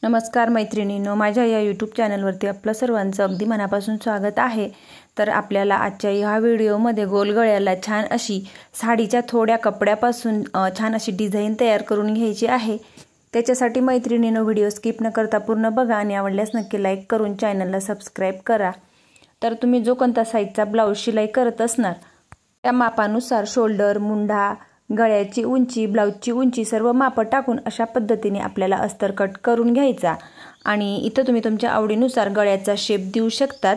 नमस्कार मैत्रिणींनो, माझ्या या यूट्यूब चॅनलवरती आपलं सर्वांचं अगदी मनापासून स्वागत आहे। तर आपल्याला आजच्या ह्या व्हिडिओमध्ये गोलगळ्याला छान अशी साडीच्या थोड्या कपड्यापासून छान अशी डिझाइन तयार करून घ्यायची आहे। त्याच्यासाठी मैत्रिणींनो व्हिडिओ स्किप न करता पूर्ण बघा आणि आवडल्यास नक्की लाईक करून चॅनलला सबस्क्राइब करा। तर तुम्ही जो कोणता साईजचा ब्लाउज शिलाई करत असणार त्या मापानुसार शोल्डर, मुंढा, गळ्याची उंची, ब्लाउजची उंची सर्व माप टाकून अशा पद्धतीने आपल्याला अस्तर कट करून घ्यायचा आणि इथं तुम्ही तुमच्या आवडीनुसार गळ्याचा शेप देऊ शकतात।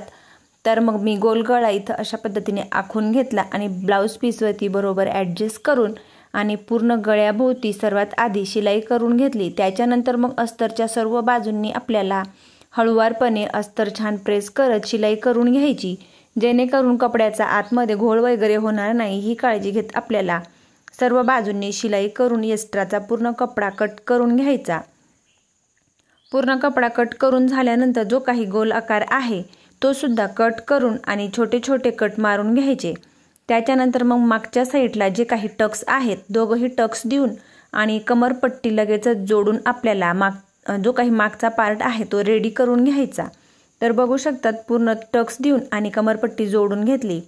तर मग मी गोल गळा इथं अशा पद्धतीने आखून घेतला आणि ब्लाउज पीसवरती बरोबर ॲडजस्ट करून आणि पूर्ण गळ्याभोवती सर्वात आधी शिलाई करून घेतली। त्याच्यानंतर मग अस्तरच्या सर्व बाजूंनी आपल्याला हळूवारपणे अस्तर छान प्रेस करत शिलाई करून घ्यायची, जेणेकरून कपड्याचा आतमध्ये घोळ वगैरे होणार नाही ही काळजी घेत आपल्याला सर्व बाजूंनी शिलाई करून एक्स्ट्राचा पूर्ण कपडा कट करून घ्यायचा। पूर्ण कपडा कट करून झाल्यानंतर जो काही गोल आकार आहे तो सुद्धा कट करून आणि छोटे छोटे कट मारून घ्यायचे। त्याच्यानंतर मग मागच्या साईडला जे काही टक्स आहेत दोघंही टक्स देऊन आणि कमरपट्टी लगेचच जोडून आपल्याला जो काही मागचा पार्ट आहे तो रेडी करून घ्यायचा। तर बघू शकतात पूर्ण टक्स देऊन आणि कमरपट्टी जोडून घेतली।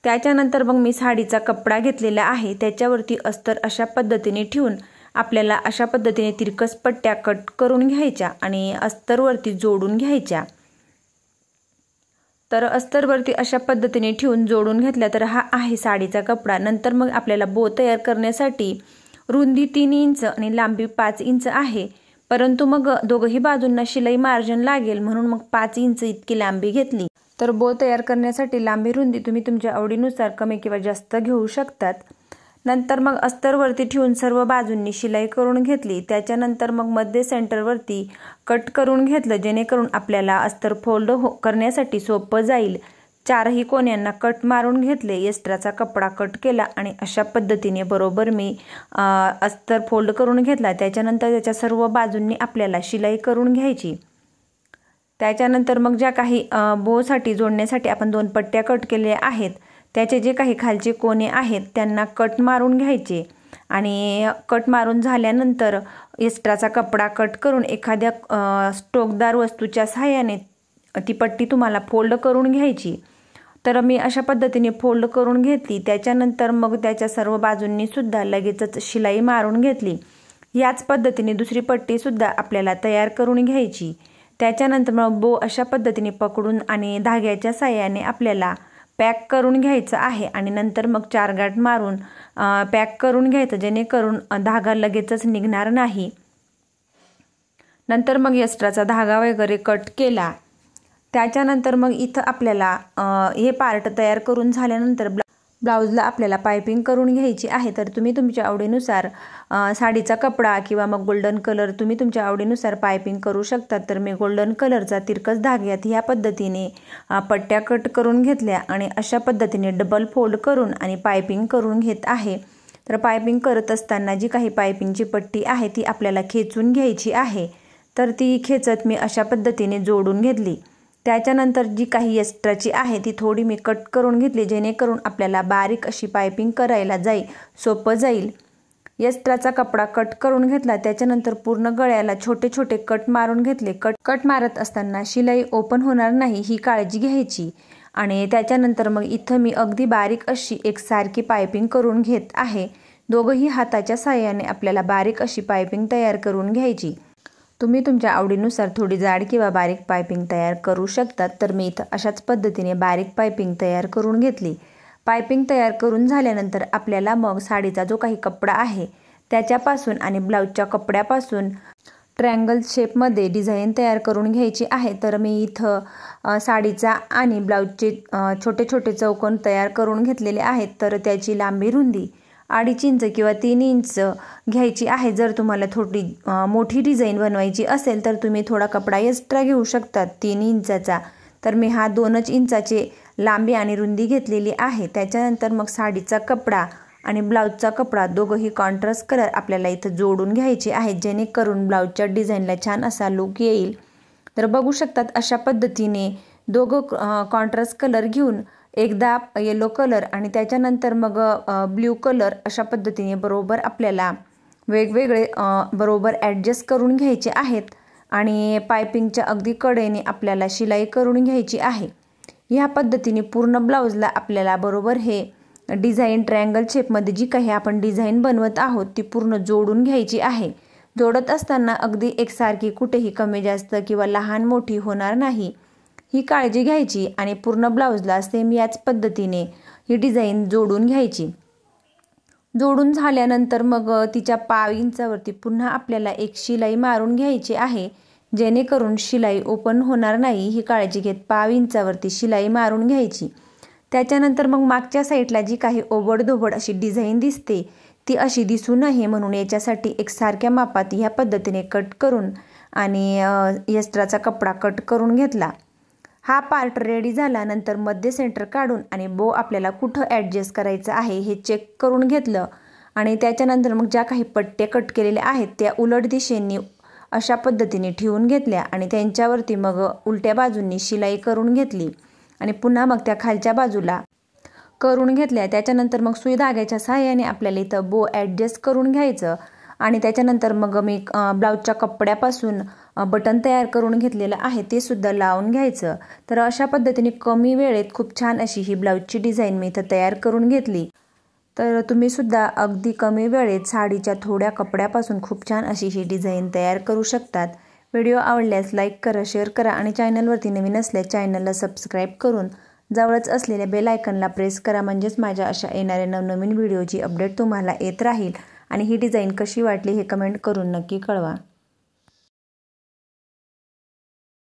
त्याच्यानंतर मग मी साडीचा कपडा घेतलेला आहे, त्याच्यावरती अस्तर अशा पद्धतीने ठेवून आपल्याला अशा पद्धतीने तिरकस पट्ट्या कट करून घ्यायच्या आणि अस्तरवरती जोडून घ्यायच्या। तर अस्तरवरती अशा पद्धतीने ठेवून जोडून घेतल्या तर हा आहे साडीचा कपडा। नंतर मग आपल्याला बो तयार करण्यासाठी रुंदी 3 इंच आणि लांबी 5 इंच आहे, परंतु मग दोघही बाजूंना शिलाई मार्जिन लागेल म्हणून मग 5 इंच इतकी लांबी घेतली। तर बो तयार करण्यासाठी लांबी रुंदी तुम्ही तुमच्या आवडीनुसार कमी किंवा जास्त घेऊ शकतात। नंतर मग अस्तरवरती ठेवून सर्व बाजूंनी शिलाई करून घेतली। त्याच्यानंतर मग मध्ये सेंटरवरती कट करून घेतलं, जेणेकरून आपल्याला अस्तर फोल्ड करण्यासाठी सोपं जाईल। चारही कोण्यांना कट मारून घेतले, एक्स्ट्राचा कपडा कट केला आणि अशा पद्धतीने बरोबर मी अस्तर फोल्ड करून घेतला। त्याच्यानंतर त्याच्या सर्व बाजूंनी आपल्याला शिलाई करून घ्यायची। त्याच्यानंतर मग ज्या काही बोसाठी जोडण्यासाठी आपण 2 पट्ट्या कट केल्या आहेत त्याचे जे काही खालचे कोने आहेत त्यांना कट मारून घ्यायचे आणि कट मारून झाल्यानंतर एक्स्ट्राचा कपडा कट करून एखाद्या स्टोकदार वस्तूच्या सहाय्याने ती पट्टी तुम्हाला फोल्ड करून घ्यायची। तर मी अशा पद्धतीने फोल्ड करून घेतली। त्याच्यानंतर मग त्याच्या सर्व बाजूंनी सुद्धा लगेचच शिलाई मारून घेतली। याच पद्धतीने दुसरी पट्टी सुद्धा आपल्याला तयार करून घ्यायची। त्याच्यानंतर मग बो अशा पद्धतीने पकडून आणि धाग्याच्या साहाय्याने आपल्याला पॅक करून घ्यायचं आहे आणि नंतर मग 4 गाठ मारून पॅक करून घ्यायचं, जेणेकरून धागा लगेचच निघणार नाही। नंतर मग एक्स्ट्राचा धागा वगैरे कट केला। त्याच्यानंतर मग इथं आपल्याला हे पार्ट तयार करून झाल्यानंतर ब्लाउजला आपल्याला पायपिंग करून घ्यायची आहे। तर तुम्ही तुमच्या आवडीनुसार साडीचा कपडा किंवा मग गोल्डन कलर तुम्ही तुमच्या आवडीनुसार पायपिंग करू शकता। तर मी गोल्डन कलरचा तिरकस धाग्यात ह्या पद्धतीने पट्ट्या कट करून घेतल्या आणि अशा पद्धतीने डबल फोल्ड करून आणि पायपिंग करून घेत आहे। तर पायपिंग करत असताना जी काही पायपिंगची पट्टी आहे ती आपल्याला खेचून घ्यायची आहे। तर ती खेचत मी अशा पद्धतीने जोडून घेतली। त्याच्यानंतर जी काही एक्स्ट्राची आहे ती थोडी मी कट करून घेतली, जेणेकरून आपल्याला बारीक अशी पायपिंग करायला सोपं जाईल। एक्स्ट्राचा कपडा कट करून घेतला। त्याच्यानंतर पूर्ण गळ्याला छोटे छोटे कट मारून घेतले। कट मारत असताना शिलाई ओपन होणार नाही ही काळजी घ्यायची आणि त्याच्यानंतर मग इथं मी अगदी बारीक अशी एकसारखी पायपिंग करून घेत आहे। दोघंही हाताच्या साहाय्याने आपल्याला बारीक अशी पायपिंग तयार करून घ्यायची। तुम्ही तुमच्या आवडीनुसार थोडी जाड किंवा बारीक पायपिंग तयार करू शकतात। तर मी इथं अशाच पद्धतीने बारीक पायपिंग तयार करून घेतली। पायपिंग तयार करून झाल्यानंतर आपल्याला मग साडीचा जो काही कपडा आहे त्याच्यापासून आणि ब्लाउजच्या कपड्यापासून ट्रायंगल शेपमध्ये डिझाईन तयार करून घ्यायची आहे। तर मी इथं साडीचा आणि ब्लाउजचे छोटे छोटे चौकोन तयार करून घेतलेले आहेत। तर त्याची लांबी रुंदी 2.5 इंच किंवा 3 इंच घ्यायची आहे। जर तुम्हाला थोडी मोठी डिझाईन बनवायची असेल तर तुम्ही थोडा कपडा एक्स्ट्रा घेऊ शकतात 3 इंचाचा। तर मी हा 2 इंचाचे लांबी आणि रुंदी घेतलेली आहे। त्याच्यानंतर मग साडीचा कपडा आणि ब्लाउजचा कपडा दोघंही कॉन्ट्रास्ट कलर आपल्याला इथं जोडून घ्यायचे आहेत, जेणेकरून ब्लाउजच्या डिझाईनला छान असा लुक येईल। तर बघू शकतात अशा पद्धतीने दोघं कॉन्ट्रास्ट कलर घेऊन एकदा येलो कलर आणि त्याच्यानंतर मग ब्ल्यू कलर अशा पद्धतीने बरोबर आपल्याला वेगवेगळे बरोबर ॲडजस्ट करून घ्यायचे आहेत। आणि पायपिंगच्या अगदी कडेने आपल्याला शिलाई करून घ्यायची आहे। ह्या पद्धतीने पूर्ण ब्लाऊजला आपल्याला बरोबर हे डिझाईन ट्रायंगल शेपमध्ये जी काही आपण डिझाईन बनवत आहोत ती पूर्ण जोडून घ्यायची आहे। जोडत असताना अगदी एकसारखी कुठेही कमी जास्त किंवा लहान मोठी होणार नाही ही काळजी घ्यायची आणि पूर्ण ब्लाऊजला सेम याच पद्धतीने ही डिझाईन जोडून घ्यायची। जोडून झाल्यानंतर मग तिच्या पाव इंचावरती पुन्हा आपल्याला एक शिलाई मारून घ्यायची आहे, जेणेकरून शिलाई ओपन होणार नाही ही काळजी घेत पाव इंचावरती शिलाई मारून घ्यायची। त्याच्यानंतर मग मागच्या साईडला जी काही ओबडधोबड अशी डिझाईन दिसते ती अशी दिसू नये म्हणून याच्यासाठी एकसारख्या मापात ह्या पद्धतीने कट करून आणि एक्स्ट्राचा कपडा कट करून घेतला। हा पार्ट रेडी झाल्यानंतर मध्य सेंटर काढून आणि बो आपल्याला कुठं ॲडजस्ट करायचं आहे हे चेक करून घेतलं आणि त्याच्यानंतर मग ज्या काही पट्ट्या कट केलेल्या आहेत त्या उलट दिशेने अशा पद्धतीने ठेवून घेतल्या आणि त्यांच्यावरती मग उलट्या बाजूंनी शिलाई करून घेतली आणि पुन्हा मग त्या खालच्या बाजूला करून घेतल्या। त्याच्यानंतर मग सुई धाग्याच्या सहाय्याने आपल्याला इथं बो ॲडजस्ट करून घ्यायचं आणि त्याच्यानंतर मग मी ब्लाऊजच्या कपड्यापासून बटन तयार करून घेतलेलं आहे ते सुद्धा लावून घ्यायचं। तर अशा पद्धतीने कमी वेळेत खूप छान अशी ही ब्लाऊजची डिझाईन मी इथं तयार करून घेतली। तर तुम्ही सुद्धा अगदी कमी वेळेत साडीच्या थोड्या कपड्यापासून खूप छान अशी ही डिझाईन तयार करू शकतात। व्हिडिओ आवडल्यास लाईक करा, शेअर करा आणि चॅनलवरती नवीन असल्यास चॅनलला सबस्क्राईब करून जवळच असलेल्या बेल आयकॉनला प्रेस करा, म्हणजेच माझ्या अशा येणाऱ्या नवनवीन व्हिडिओची अपडेट तुम्हाला येत राहील। आणि ही डिझाईन कशी वाटली हे कमेंट करून नक्की कळवा।